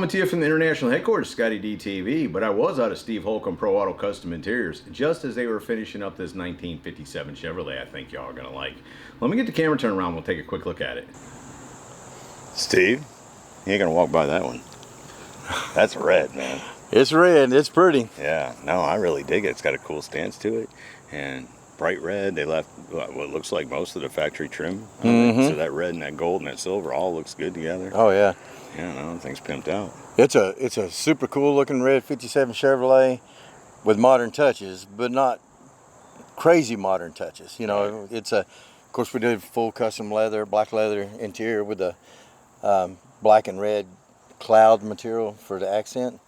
coming to you from the international headquarters, ScottieDTV, but I was out of Steve Holcomb Pro Auto Custom Interiors just as they were finishing up this 1957 Chevrolet I think y'all are going to like. Let me get the camera turned around, we'll take a quick look at it. Steve, you ain't going to walk by that one. That's red, man. It's red, it's pretty. Yeah, no, I really dig it. It's got a cool stance to it, and bright red. They left what looks like most of the factory trim. So that red and that gold and that silver all looks good together. Oh yeah. Yeah, no, thing's pimped out. It's a super cool looking red 57 Chevrolet with modern touches, but not crazy modern touches. You know, it's of course we did full custom leather, black leather interior with the black and red cloud material for the accent.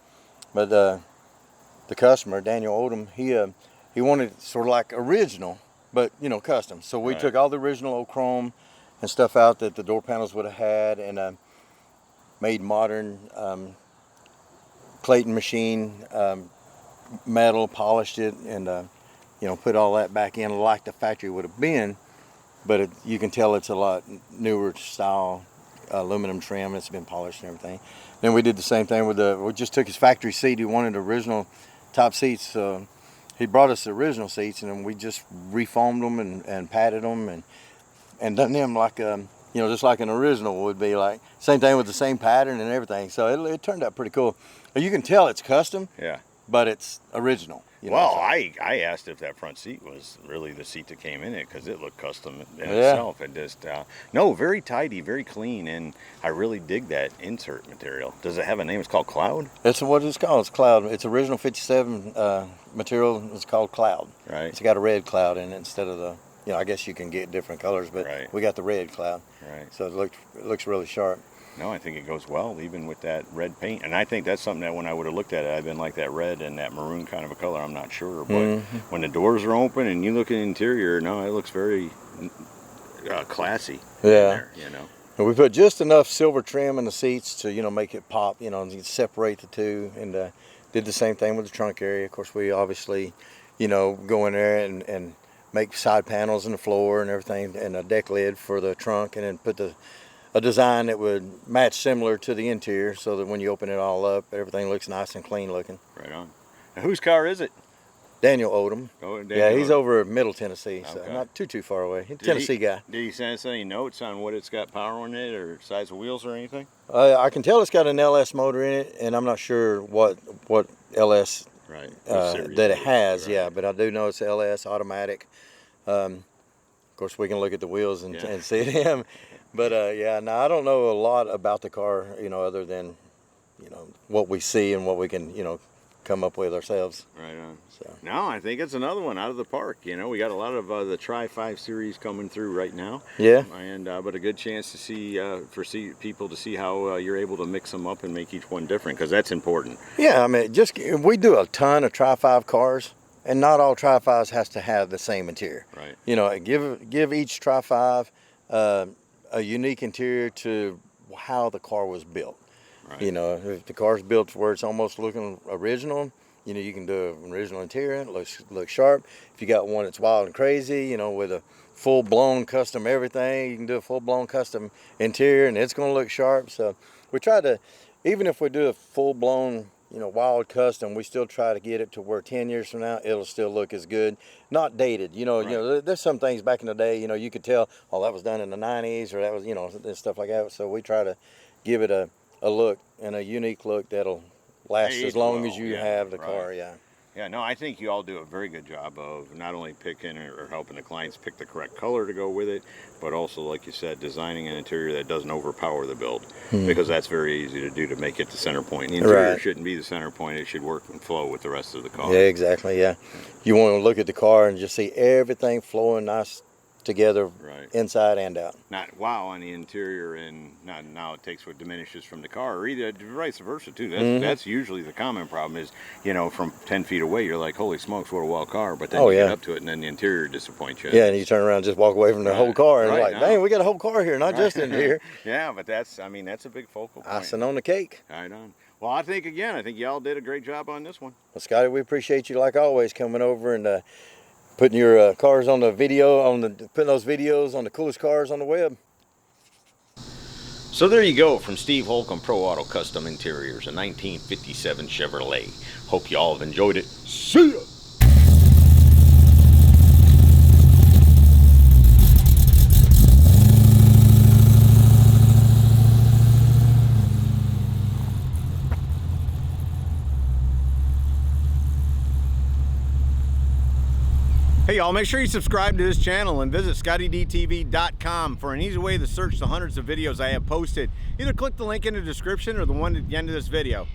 But the customer, Daniel Odom, he wanted it sort of like original, but you know, custom. So we took all the original old chrome and stuff out that the door panels would have had, and made modern Clayton machine metal, polished it, and you know, put all that back in like the factory would have been. But you can tell it's a lot newer style aluminum trim. It's been polished and everything. Then we did the same thing with we just took his factory seat. He wanted original top seats. He brought us the original seats, and then we just refoamed them and padded them and done them like you know, just like an original would be. Like same thing with the same pattern and everything. So it turned out pretty cool. You can tell it's custom. Yeah. But it's original. You know, well, so. I asked if that front seat was really the seat that came in it, because it looked custom in itself. It just no, very tidy, very clean, and I really dig that insert material. Does it have a name? It's called Cloud? That's what it's called. It's Cloud. It's original 57 material. It's called Cloud. Right. It's got a red cloud in it instead of the, you know, I guess you can get different colors, but we got the red cloud. Right. So it looks really sharp. No, I think it goes well even with that red paint. And I think that's something that when I would have looked at it, I'd been like that red and that maroon kind of a color. I'm not sure. But when the doors are open and you look at the interior, no, it looks very classy. Yeah. In there, you know. And we put just enough silver trim in the seats to, you know, make it pop, you know, and separate the two. And did the same thing with the trunk area. Of course, we obviously, you know, go in there and make side panels in the floor and everything, and a deck lid for the trunk, and then put a design that would match similar to the interior, so that when you open it all up, everything looks nice and clean looking. Right on. Now, whose car is it? Daniel Odom. Oh, Daniel yeah, he's Odom. over Middle Tennessee, so not too far away. He's a Tennessee guy. Did he send us any notes on what it's got power on it, or size of wheels, or anything? I can tell it's got an LS motor in it, and I'm not sure what LS that it has. Yeah, but I do know it's LS automatic. Of course, we can look at the wheels and see them. But yeah, now I don't know a lot about the car, you know, other than, you know, what we see and what we can, you know, come up with ourselves. Right on. So. No, I think it's another one out of the park. You know, we got a lot of the Tri-5 series coming through right now. Yeah. And but a good chance to see people to see how you're able to mix them up and make each one different, because that's important. Yeah, I mean, we do a ton of Tri-5 cars, and not all Tri-5s has to have the same interior. Right. You know, give each Tri-5 a unique interior to how the car was built. Right. You know, if the car's built where it's almost looking original, you know, you can do an original interior, it looks sharp. If you got one that's wild and crazy, you know, with a full-blown custom everything, you can do a full-blown custom interior, and it's going to look sharp. So we try to, even if we do a full-blown, you know, wild custom, we still try to get it to where 10 years from now it'll still look as good, not dated. You know, you know, there's some things back in the day, you know, you could tell, oh, that was done in the 90s, or that was, you know, stuff like that. So we try to give it a look, and a unique look that'll last as long as you have the car. Yeah, no, I think you all do a very good job of not only picking or helping the clients pick the correct color to go with it, but also, like you said, designing an interior that doesn't overpower the build, because that's very easy to do, to make it the center point. The interior shouldn't be the center point. It should work and flow with the rest of the car. Yeah, exactly, yeah. You want to look at the car and just see everything flowing nice together, inside and out. Not wow on the interior, and not now it takes what diminishes from the car, or either vice versa too. That's usually the common problem is, you know, from 10 feet away you're like, holy smokes, what a wild car, but then you get up to it and then the interior disappoints you. Yeah, and you turn around and just walk away from the whole car, and you're like, dang, we got a whole car here, not just in here. Yeah, but that's, I mean, that's a big focal point. Icing on the cake. Right on. Well, I think y'all did a great job on this one. Well, Scotty, we appreciate you like always coming over and putting your cars on the video, putting those videos on the coolest cars on the web. So there you go, from Steve Holcomb Pro Auto Custom Interiors, a 1957 Chevrolet. Hope you all have enjoyed it. See ya! Hey y'all, make sure you subscribe to this channel and visit ScottieDTV.com for an easy way to search the hundreds of videos I have posted. Either click the link in the description or the one at the end of this video.